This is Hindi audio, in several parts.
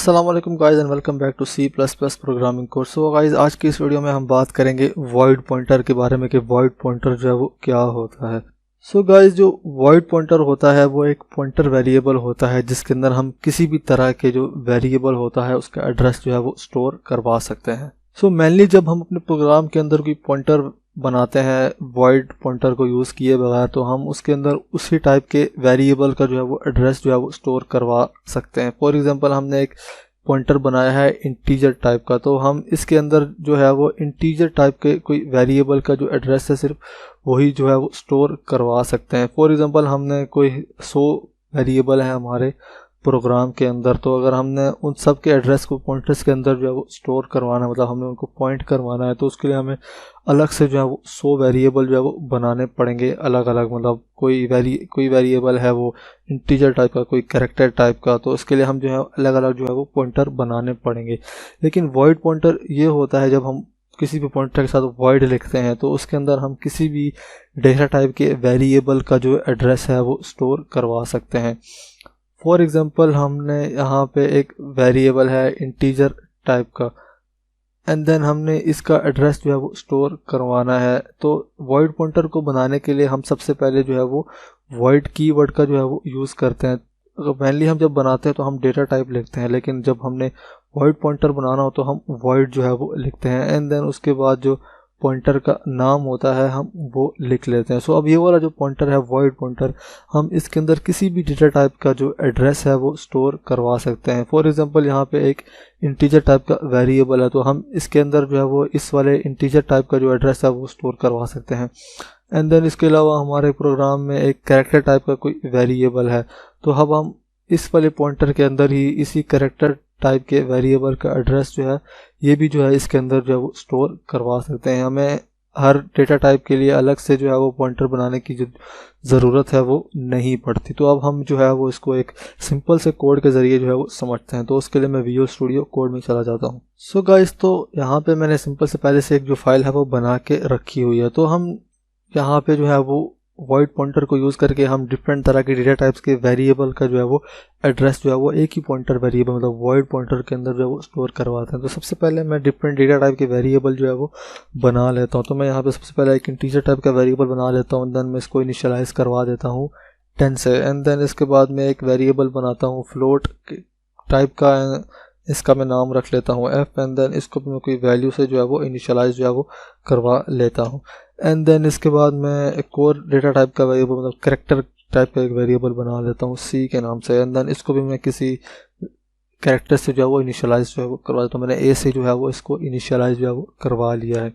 अस्सलाम वालेकुम guys and welcome back to C plus plus programming course. So guys आज की इस वीडियो में हम बात करेंगे वॉइड पॉइंटर के बारे में कि वॉइड पॉइंटर जो है वो क्या होता है। सो गाइस जो वॉइड पॉइंटर होता है वो एक पॉइंटर वेरिएबल होता है जिसके अंदर हम किसी भी तरह के जो वेरिएबल होता है उसका एड्रेस जो है वो स्टोर करवा सकते हैं। सो मेनली जब हम अपने प्रोग्राम के अंदर कोई पॉइंटर बनाते हैं वॉइड पॉइंटर को यूज़ किए बगैर, तो हम उसके अंदर उसी टाइप के वेरिएबल का जो है वो एड्रेस जो है वो स्टोर करवा सकते हैं। फॉर एग्जांपल हमने एक पॉइंटर बनाया है इंटीजर टाइप का, तो हम इसके अंदर जो है वो इंटीजर टाइप के कोई वेरिएबल का जो एड्रेस है सिर्फ वही जो है वो स्टोर करवा सकते हैं। फॉर एग्जांपल हमने कोई 100 वेरिएबल है हमारे प्रोग्राम के अंदर, तो अगर हमने उन सब के एड्रेस को पॉइंटर्स के अंदर जो है वो स्टोर करवाना है, मतलब हमने उनको पॉइंट करवाना है, तो उसके लिए हमें अलग से जो है वो 100 वेरिएबल जो है वो बनाने पड़ेंगे अलग अलग। मतलब कोई वेरिएबल है वो इंटीजर टाइप का, कोई कैरेक्टर टाइप का, तो उसके लिए हम जो है अलग अलग जो है वो पॉइंटर बनाने पड़ेंगे। लेकिन वॉइड पॉइंटर ये होता है जब हम किसी भी पॉइंटर के साथ वॉइड लिखते हैं तो उसके अंदर हम किसी भी डेटा टाइप के वेरिएबल का जो एड्रेस है वो स्टोर करवा सकते हैं। फॉर एग्जांपल हमने यहाँ पे एक वेरिएबल है इंटीजर टाइप का एंड देन हमने इसका एड्रेस जो है वो स्टोर करवाना है। तो वॉइड पॉइंटर को बनाने के लिए हम सबसे पहले जो है वो वॉइड कीवर्ड का जो है वो यूज़ करते हैं। मेनली हम जब बनाते हैं तो हम डेटा टाइप लिखते हैं, लेकिन जब हमने वॉइड पॉइंटर बनाना हो तो हम वॉइड जो है वो लिखते हैं एंड देन उसके बाद जो पॉइंटर का नाम होता है हम वो लिख लेते हैं। सो अब ये वाला जो पॉइंटर है वॉइड पॉइंटर, हम इसके अंदर किसी भी डेटा टाइप का जो एड्रेस है वो स्टोर करवा सकते हैं। फॉर एग्जांपल यहाँ पे एक इंटीजर टाइप का वेरिएबल है, तो हम इसके अंदर जो है वो इस वाले इंटीजर टाइप का जो एड्रेस है वो स्टोर करवा सकते हैं। एंड देन इसके अलावा हमारे प्रोग्राम में एक कैरेक्टर टाइप का कोई वेरिएबल है, तो अब हम इस वाले पॉइंटर के अंदर ही इसी कैरेक्टर टाइप के वेरिएबल का एड्रेस जो है ये भी जो है इसके अंदर जो है वो स्टोर करवा सकते हैं। हमें हर डेटा टाइप के लिए अलग से जो है वो पॉइंटर बनाने की जो ज़रूरत है वो नहीं पड़ती। तो अब हम जो है वो इसको एक सिंपल से कोड के ज़रिए जो है वो समझते हैं। तो उसके लिए मैं विजुअल स्टूडियो कोड में चला जाता हूँ। सो गाइस तो यहाँ पे मैंने सिंपल से पहले से एक जो फाइल है वो बना के रखी हुई है। तो हम यहाँ पे जो है वो वॉइड पॉइंटर को यूज़ करके हम डिफरेंट तरह के डेटा टाइप्स के वेरिएबल का जो है वो एड्रेस जो है वो एक ही पॉइंटर वेरिएबल मतलब वॉइड पॉइंटर के अंदर जो है वो स्टोर करवाते हैं। तो सबसे पहले मैं डिफरेंट डेटा टाइप के वेरिएबल जो है वो बना लेता हूँ। तो मैं यहाँ पे सबसे पहले एक इंटीजर टाइप का वेरिएबल बना लेता हूँ, देन मैं इसको इनिशियलाइज करवा देता हूँ 10 से एंड देन इसके बाद मैं एक वेरिएबल बनाता हूँ फ्लोट टाइप का, इसका मैं नाम रख लेता हूँ f एंड देन इसको मैं कोई वैल्यू से जो है वो इनिशियलाइज जो है वो करवा लेता हूँ। एंड देन इसके बाद मैं एक और डेटा टाइप का वेरिएबल मतलब कैरेक्टर टाइप का एक वेरिएबल बना लेता हूँ c के नाम से एंड देन इसको भी मैं किसी कैरेक्टर से जो है वो इनिशियलाइज जो है वो करवा देता हूँ। मैंने a से जो है वो इसको इनिशियलाइज जो है वो करवा लिया है।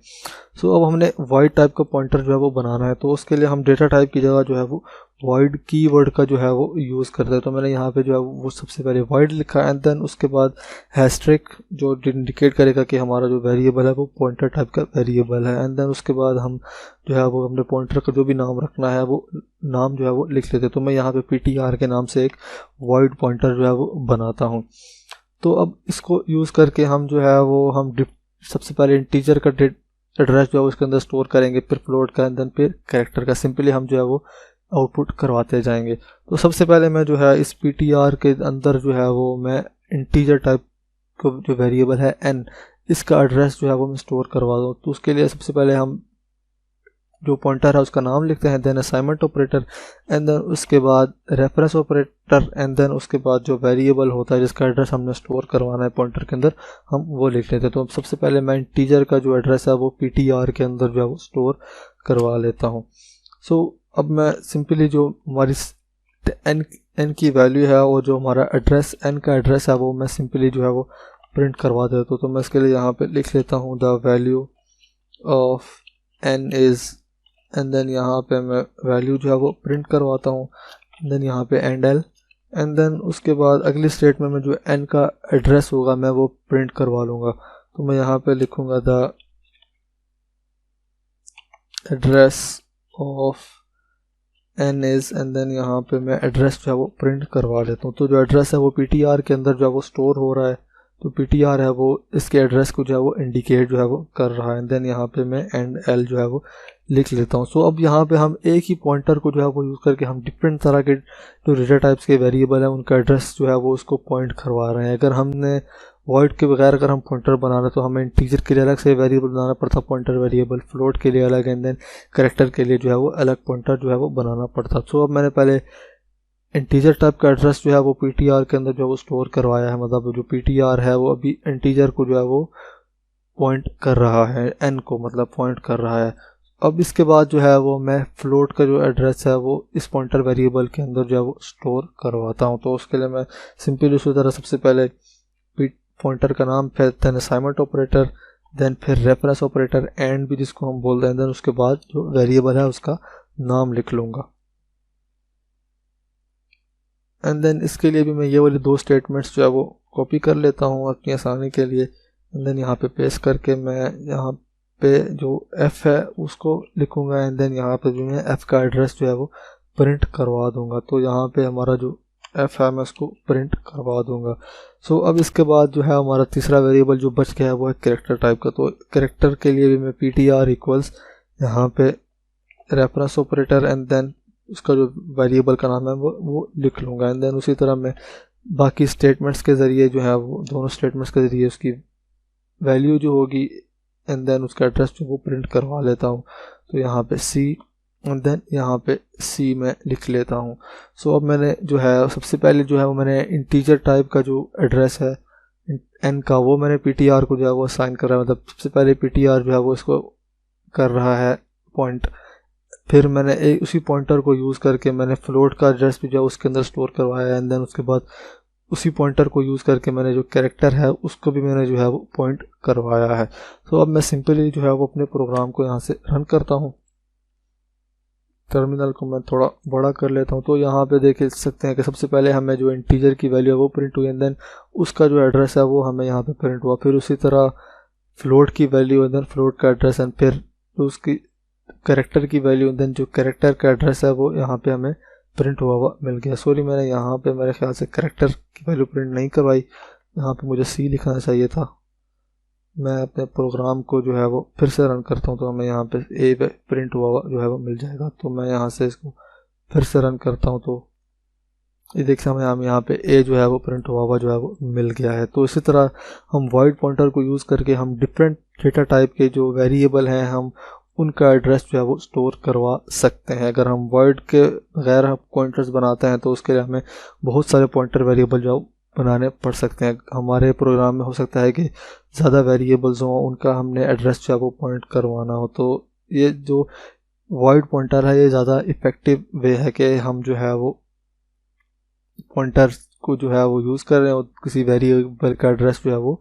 सो अब हमने वॉइड टाइप का पॉइंटर जो है वो बनाना है, तो उसके लिए हम डेटा टाइप की जगह जो है वो वॉइड कीवर्ड का जो है वो यूज़ करते हैं। तो मैंने यहाँ पे जो है वो सबसे पहले वॉइड लिखा एंड देन उसके बाद हैशट्रिक जो इंडिकेट करेगा कि हमारा जो वेरिएबल है वो पॉइंटर टाइप का वेरिएबल है एंड देन उसके बाद हम जो है वो अपने पॉइंटर का जो भी नाम रखना है वो नाम जो है वो लिख लेते हैं। तो मैं यहाँ पे ptr के नाम से एक वॉइड पॉइंटर जो है वो बनाता हूँ। तो अब इसको यूज़ करके हम जो है वो हम सबसे पहले इंटीजर का एड्रेस जो है उसके अंदर स्टोर करेंगे, फिर फ्लोट का एंड देन फिर कैरेक्टर का, सिंपली हम जो है वो आउटपुट करवाते जाएंगे। तो सबसे पहले मैं जो है इस ptr के अंदर जो है वो मैं इंटीजर टाइप को जो वेरिएबल है n, इसका एड्रेस जो है वो मैं स्टोर करवा दूँ। तो उसके लिए सबसे पहले हम जो पॉइंटर है उसका नाम लिखते हैं, then assignment operator and then उसके बाद रेफरेंस ऑपरेटर एंड देन उसके बाद जो वेरिएबल होता है जिसका एड्रेस हमने स्टोर करवाना है पॉइंटर के अंदर हम वो लिख लेते हैं। तो सबसे पहले मैं इंटीजर का जो एड्रेस है वो ptr के अंदर जो है वो स्टोर करवा लेता हूँ। सो अब मैं सिंपली जो हमारी n की वैल्यू है और जो हमारा एड्रेस n का एड्रेस है वो मैं सिंपली जो है वो प्रिंट करवा देता हूँ। तो मैं इसके लिए यहाँ पे लिख लेता हूँ the value of n is and then यहाँ पे मैं वैल्यू जो है वो प्रिंट करवाता हूँ, देन यहाँ पे एंड l एंड देन उसके बाद अगली स्टेटमेंट में जो n का एड्रेस होगा मैं वो प्रिंट करवा लूँगा। तो मैं यहाँ पे लिखूँगा the address of n is and then यहाँ पे मैं एड्रेस जो है वो प्रिंट करवा लेता हूँ। तो जो एड्रेस है वो ptr के अंदर जो है वो स्टोर हो रहा है, तो ptr है वो इसके एड्रेस को जो है वो इंडिकेट जो है वो कर रहा है एंड देन यहाँ पे मैं एंड l जो है वो लिख लेता हूँ। सो अब यहाँ पे हम एक ही पॉइंटर को जो है वो यूज़ करके हम डिफरेंट तरह के जो डेटा टाइप्स के वेरिएबल हैं उनका एड्रेस जो है वो उसको पॉइंट करवा रहे हैं। अगर हमने वॉइड के बगैर अगर हम पॉइंटर बना रहे हैं तो हमें इंटीजर के लिए अलग से वेरिएबल बनाना पड़ता, पॉइंटर वेरिएबल, फ्लोट के लिए अलग, एंड देन कैरेक्टर के लिए जो है वो अलग पॉइंटर जो है वो बनाना पड़ता। सो अब मैंने पहले इंटीजर टाइप का एड्रेस जो है वो ptr के अंदर जो है वो स्टोर करवाया है, मतलब जो ptr है वो अभी इंटीजर को जो है वो पॉइंट कर रहा है, n को मतलब पॉइंट कर रहा है। अब इसके बाद जो है वो मैं फ्लोट का जो एड्रेस है वो इस पॉइंटर वेरिएबल के अंदर जो है वो स्टोर करवाता हूँ। तो उसके लिए मैं सिंपली उसी तरह सबसे पहले पॉइंटर का नाम, फिर देन असाइनमेंट ऑपरेटर, देन फिर रेफरेंस ऑपरेटर, एंड भी जिसको हम बोलते हैं, देन उसके बाद जो वेरिएबल है उसका नाम लिख लूँगा। एंड देन इसके लिए भी मैं ये वाले 2 स्टेटमेंट्स जो है वो कॉपी कर लेता हूँ अपनी आसानी के लिए। एंड देन यहाँ पे पेस्ट करके मैं यहाँ पे जो f है उसको लिखूँगा, एंड देन यहाँ पे जो है f का एड्रेस जो है वो प्रिंट करवा दूँगा। तो यहाँ पे हमारा जो f है मैं उसको प्रिंट करवा दूँगा। सो अब इसके बाद जो है हमारा तीसरा वेरिएबल जो बच गया है वो है कैरेक्टर टाइप का। तो कैरेक्टर के लिए भी मैं ptr इक्वल्स यहाँ पे रेफरेंस ऑपरेटर, एंड देन उसका जो वेरिएबल का नाम है वो लिख लूँगा। एंड देन उसी तरह मैं बाकी स्टेटमेंट्स के ज़रिए जो है वो दोनों स्टेटमेंट्स के ज़रिए उसकी वैल्यू जो होगी एंड देन उसका एड्रेस जो वो प्रिंट करवा लेता हूँ। तो यहाँ पे c एंड देन यहाँ पे c में लिख लेता हूँ। सो अब मैंने जो है सबसे पहले जो है वो मैंने इंटीजर टाइप का जो एड्रेस है n का वो मैंने ptr को जो है वो असाइन कर रहा है, मतलब सबसे पहले ptr जो है वो इसको कर रहा है पॉइंट। फिर मैंने उसी पॉइंटर को यूज़ करके मैंने फ्लोट का एड्रेस भी जो है उसके अंदर स्टोर करवाया, एंड देन उसके बाद उसी पॉइंटर को यूज़ करके मैंने जो कैरेक्टर है उसको भी मैंने जो है वो पॉइंट करवाया है। तो अब मैं सिंपली जो है वो अपने प्रोग्राम को यहाँ से रन करता हूँ। टर्मिनल को मैं थोड़ा बड़ा कर लेता हूँ। तो यहाँ पे देख सकते हैं कि सबसे पहले हमें जो इंटीजर की वैल्यू है वो प्रिंट हुई, एंड देन उसका जो एड्रेस है वो हमें यहाँ पे प्रिंट हुआ। फिर उसी तरह फ्लोट की वैल्यू, एंड देन फ्लोट का एड्रेस, एंड फिर उसकी कैरेक्टर की वैल्यू, एंड देन जो कैरेक्टर का एड्रेस है वो यहाँ पे हमें प्रिंट हुआ मिल गया। सॉरी, मैंने यहाँ पे मेरे ख्याल से कैरेक्टर की वैल्यू प्रिंट नहीं करवाई, यहाँ पे मुझे c लिखना चाहिए था। मैं अपने प्रोग्राम को जो है वो फिर से रन करता हूँ तो हमें यहाँ पे a पे प्रिंट हुआ जो है वो मिल जाएगा। तो मैं यहाँ से इसको फिर से रन करता हूँ तो ये देखिए हमें यहाँ पे a जो है वो प्रिंट हुआ जो है वो मिल गया है। तो इसी तरह हम वॉइड पॉइंटर को यूज़ करके हम डिफरेंट डेटा टाइप के जो वेरिएबल हैं हम उनका एड्रेस जो है वो स्टोर करवा सकते हैं। अगर हम वॉइड के बगैर हम पॉइंटर्स बनाते हैं तो उसके लिए हमें बहुत सारे पॉइंटर वेरिएबल जो बनाने पड़ सकते हैं। हमारे प्रोग्राम में हो सकता है कि ज़्यादा वेरिएबल्स हों, उनका हमने एड्रेस जो है वो पॉइंट करवाना हो। तो ये जो वॉइड पॉइंटर है ये ज़्यादा इफ़ेक्टिव वे है कि हम जो है वो पॉइंटर को जो है वो यूज़ कर रहे हैं और किसी वेरिएबल का एड्रेस जो है वो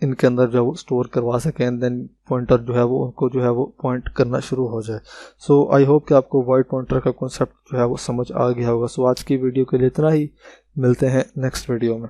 इनके अंदर जो है वो स्टोर करवा सकें, एंड देन पॉइंटर जो है वो उनको जो है वो पॉइंट करना शुरू हो जाए। सो आई होप कि आपको वॉइड पॉइंटर का कॉन्सेप्ट जो है वो समझ आ गया होगा। सो आज की वीडियो के लिए इतना ही, मिलते हैं नेक्स्ट वीडियो में।